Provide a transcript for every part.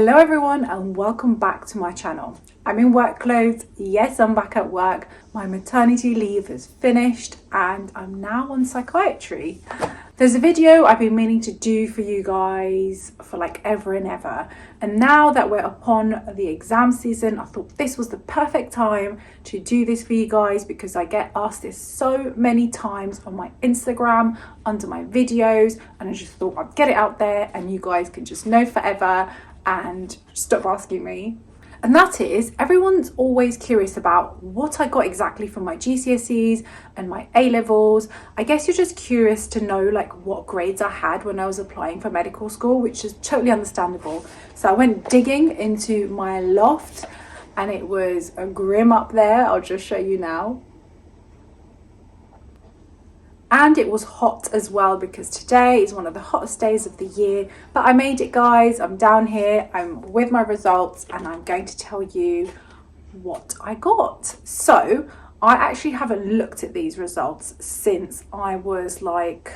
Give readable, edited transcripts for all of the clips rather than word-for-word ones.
Hello everyone and welcome back to my channel. I'm in work clothes. Yes, I'm back at work. My maternity leave is finished and I'm now on psychiatry. There's a video I've been meaning to do for you guys for like ever and ever. And now that we're upon the exam season, I thought this was the perfect time to do this for you guys because I get asked this so many times on my Instagram, under my videos, and I just thought I'd get it out there and you guys can just know forever and stop asking me. And that is, everyone's always curious about what I got exactly from my GCSEs and my A-Levels. I guess you're just curious to know like what grades I had when I was applying for medical school, which is totally understandable. So I went digging into my loft and it was a grim up there. I'll just show you now. And it was hot as well because today is one of the hottest days of the year. But I made it, guys. I'm down here. I'm with my results and I'm going to tell you what I got. So I actually haven't looked at these results since I was like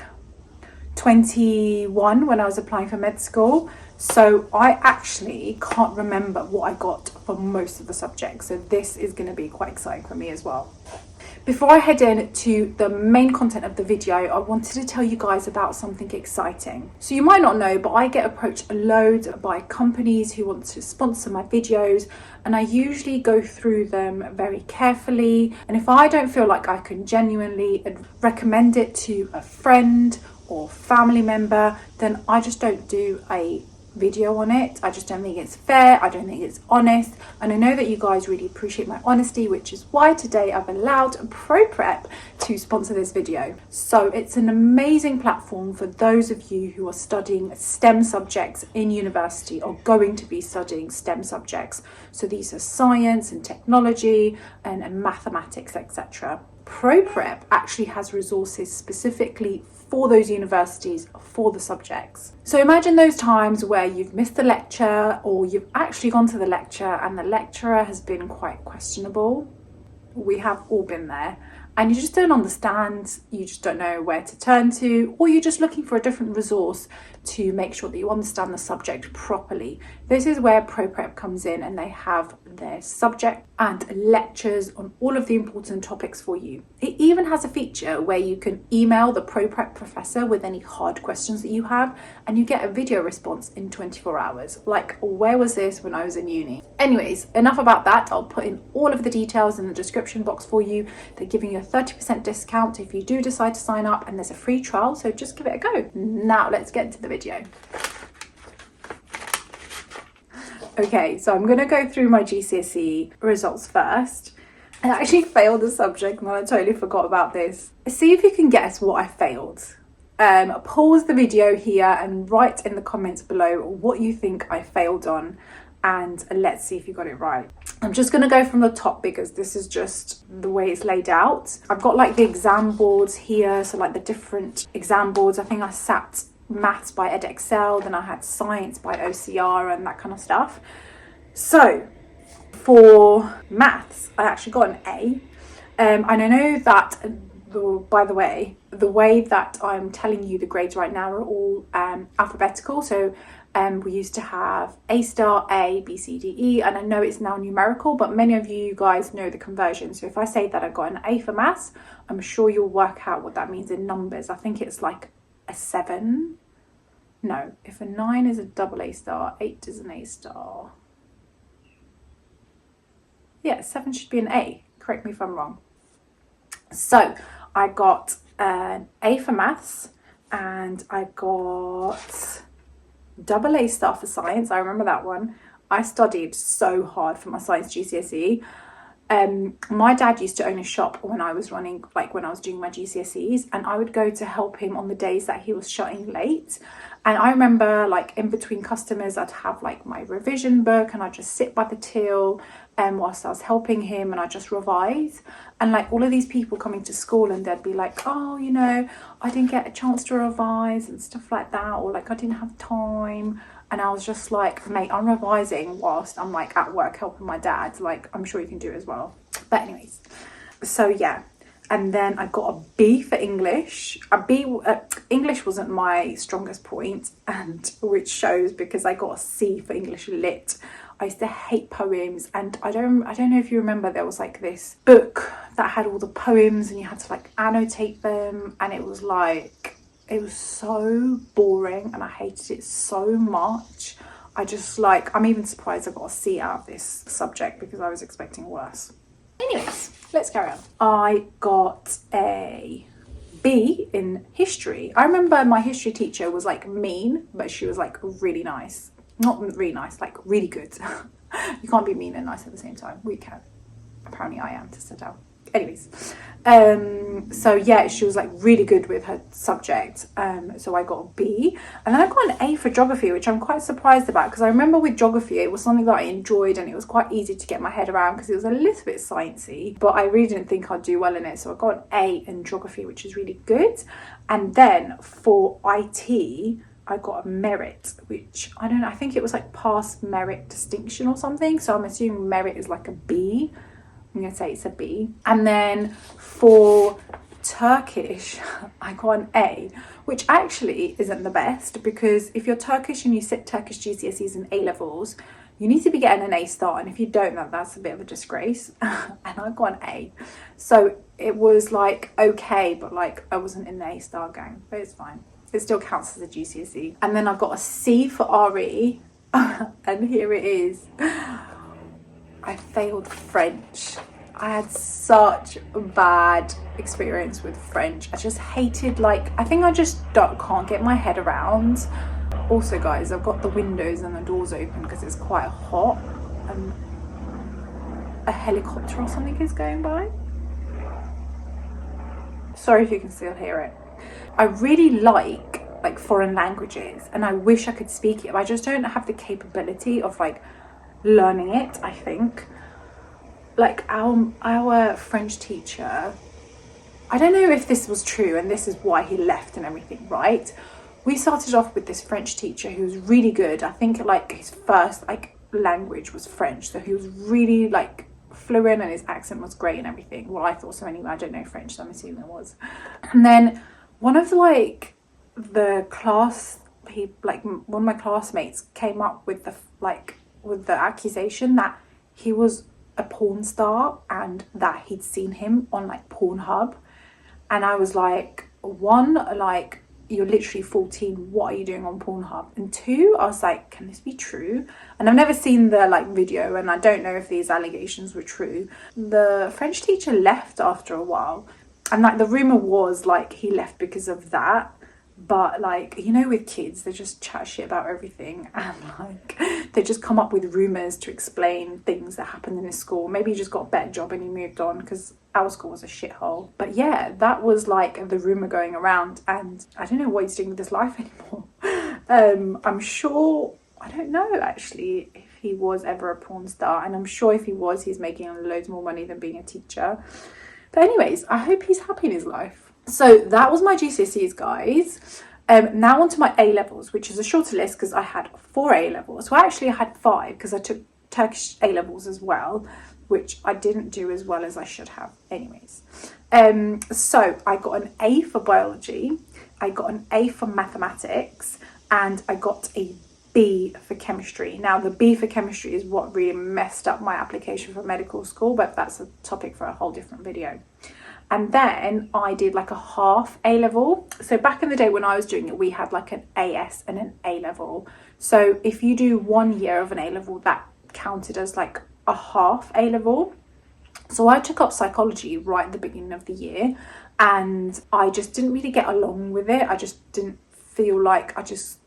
21 when I was applying for med school. So I actually can't remember what I got for most of the subjects. So this is going to be quite exciting for me as well. Before I head in to the main content of the video, I wanted to tell you guys about something exciting. So you might not know, but I get approached a load by companies who want to sponsor my videos, and I usually go through them very carefully. And if I don't feel like I can genuinely recommend it to a friend or family member, then I just don't do a video on it. I just don't think it's fair. I don't think it's honest, and I know that you guys really appreciate my honesty, which is why today I've allowed ProPrep to sponsor this video. So it's an amazing platform for those of you who are studying STEM subjects in university or going to be studying STEM subjects. So these are science and technology and mathematics, etc. ProPrep actually has resources specifically for those universities, for the subjects. So imagine those times where you've missed a lecture or you've actually gone to the lecture and the lecturer has been quite questionable. We have all been there. And you just don't understand, you just don't know where to turn to, or you're just looking for a different resource to make sure that you understand the subject properly. This is where ProPrep comes in, and they have their subject and lectures on all of the important topics for you. It even has a feature where you can email the ProPrep professor with any hard questions that you have, and you get a video response in 24 hours. Like, where was this when I was in uni? Anyways, enough about that. I'll put in all of the details in the description box for you. They're giving you a 30% discount if you do decide to sign up, and there's a free trial, so just give it a go. Now let's get into the video. Okay, so I'm going to go through my GCSE results first. I actually failed the subject and I totally forgot about this. See if you can guess what I failed. Pause the video here and write in the comments below what you think I failed on, and let's see if you got it right. I'm just going to go from the top because this is just the way it's laid out. I've got like the exam boards here, so like the different exam boards. I think I sat maths by Edexcel, then I had science by OCR and that kind of stuff. So for maths, I actually got an A. And I know that, by the way that I'm telling you the grades right now are all alphabetical. So we used to have A star, A, B, C, D, E, and I know it's now numerical, but many of you guys know the conversion. So if I say that I got an A for maths, I'm sure you'll work out what that means in numbers. I think it's like a 7. No, if a 9 is a double A star, 8 is an A star. Yeah, 7 should be an A. Correct me if I'm wrong. So I got an A for maths and I got double A star for science. I remember that one. I studied so hard for my science GCSE. My dad used to own a shop when I was doing my GCSEs, and I would go to help him on the days that he was shutting late. And I remember like in between customers, I'd have like my revision book and I'd just sit by the till whilst I was helping him, and I'd just revise. And like all of these people coming to school and they'd be like, oh, you know, I didn't get a chance to revise and stuff like that, or like I didn't have time. And I was just like, mate, I'm revising whilst I'm like at work helping my dad. Like, I'm sure you can do it as well. But anyways, so yeah, And then I got a B for English. English wasn't my strongest point, and which shows because I got a C for English Lit. I used to hate poems, and I don't know if you remember, there was like this book that had all the poems and you had to like annotate them, and it was so boring and I hated it so much. I'm even surprised I got a C out of this subject because I was expecting worse. Anyways, let's carry on. I got a B in history. I remember my history teacher was like mean, but she was like really nice. Not really nice, like really good. You can't be mean and nice at the same time. We can. Apparently I am to sit down. Anyways, so yeah, she was like really good with her subject. So I got a B, and then I got an A for geography, which I'm quite surprised about, because I remember with geography it was something that I enjoyed and it was quite easy to get my head around because it was a little bit sciencey, but I really didn't think I'd do well in it. So I got an A in geography, which is really good. And then for IT, I got a merit, which I don't know, I think it was like past merit distinction or something. So I'm assuming merit is like a B. I'm going to say it's a B. And then for Turkish, I got an A, which actually isn't the best, because if you're Turkish and you sit Turkish GCSEs and A-Levels, you need to be getting an A star. And if you don't, that's a bit of a disgrace. And I got an A. So it was like, okay, but like I wasn't in the A star gang, but it's fine. It still counts as a GCSE. And then I got a C for RE. And here it is. I failed French. I had such a bad experience with French. I just hated, I think I just can't get my head around. Also, guys, I've got the windows and the doors open because it's quite hot. And a helicopter or something is going by. Sorry if you can still hear it. I really like foreign languages, and I wish I could speak it, but I just don't have the capability of learning it. I think our French teacher, I don't know if this was true and this is why he left and everything, right? We started off with this French teacher who was really good. I think his first language was French, so he was really fluent and his accent was great and everything. Well, I thought so anyway. I don't know French, so I'm assuming it was. And then one of the class people, one of my classmates came up with the accusation that he was a porn star and that he'd seen him on Pornhub. And I was like, one, you're literally 14, what are you doing on Pornhub? And two, I was like, can this be true? And I've never seen the video, and I don't know if these allegations were true. The French teacher left after a while, and the rumor was he left because of that. But with kids, they just chat shit about everything, and they just come up with rumors to explain things that happened in his school. Maybe he just got a better job and he moved on, because our school was a shithole. But yeah, that was the rumor going around, and I don't know what he's doing with his life anymore. I'm sure, I don't know actually if he was ever a porn star, and I'm sure if he was, he's making loads more money than being a teacher. But anyways, I hope he's happy in his life. So that was my GCSEs, guys. Now on to my A-Levels, which is a shorter list because I had 4 A-Levels. Well, actually I had 5 because I took Turkish A-Levels as well, which I didn't do as well as I should have. Anyways, so I got an A for biology, I got an A for mathematics, and I got a B for chemistry. Now the B for chemistry is what really messed up my application for medical school, but that's a topic for a whole different video. And then I did a half A-level. So back in the day when I was doing it, we had an AS and an A-level. So if you do 1 year of an A-level, that counted as a half A-level. So I took up psychology right at the beginning of the year, and I just didn't really get along with it. I just didn't feel I just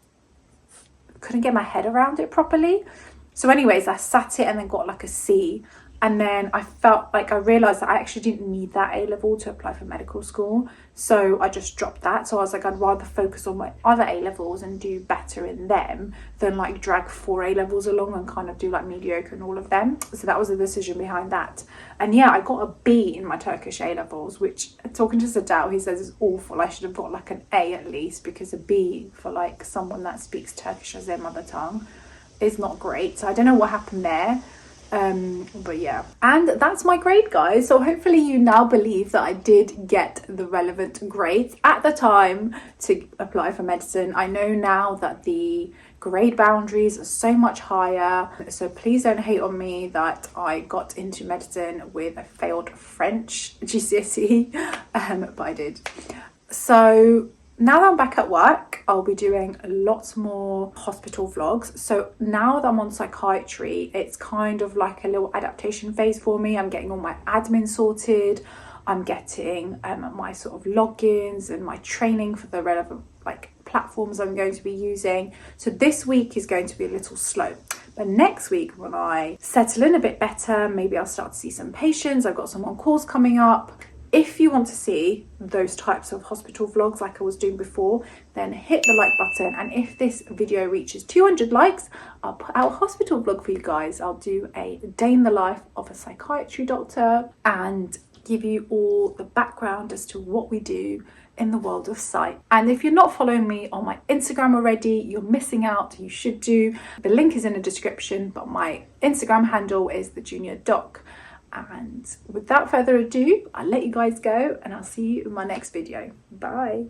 couldn't get my head around it properly. So anyways, I sat it and then got a C. And then I felt I realised that I actually didn't need that A-level to apply for medical school. So I just dropped that. So I was I'd rather focus on my other A-levels and do better in them than drag 4 A-levels along and kind of do mediocre in all of them. So that was the decision behind that. And yeah, I got a B in my Turkish A-levels, which, talking to Sadao, he says is awful. I should have got an A at least, because a B for someone that speaks Turkish as their mother tongue is not great. So I don't know what happened there. But yeah, and that's my grade, guys. So hopefully you now believe that I did get the relevant grades at the time to apply for medicine. I know now that the grade boundaries are so much higher, so please don't hate on me that I got into medicine with a failed French GCSE, but I did. So now that I'm back at work, I'll be doing lots more hospital vlogs. So now that I'm on psychiatry, it's kind of like a little adaptation phase for me. I'm getting all my admin sorted. I'm getting my sort of logins and my training for the relevant platforms I'm going to be using. So this week is going to be a little slow. But next week, when I settle in a bit better, maybe I'll start to see some patients. I've got some on calls coming up. If you want to see those types of hospital vlogs like I was doing before, then hit the like button. And if this video reaches 200 likes, I'll put out a hospital vlog for you guys. I'll do a day in the life of a psychiatry doctor and give you all the background as to what we do in the world of psych. And if you're not following me on my Instagram already, you're missing out. You should do. The link is in the description, but my Instagram handle is the Junior Doc. And without further ado, I'll let you guys go and I'll see you in my next video. Bye.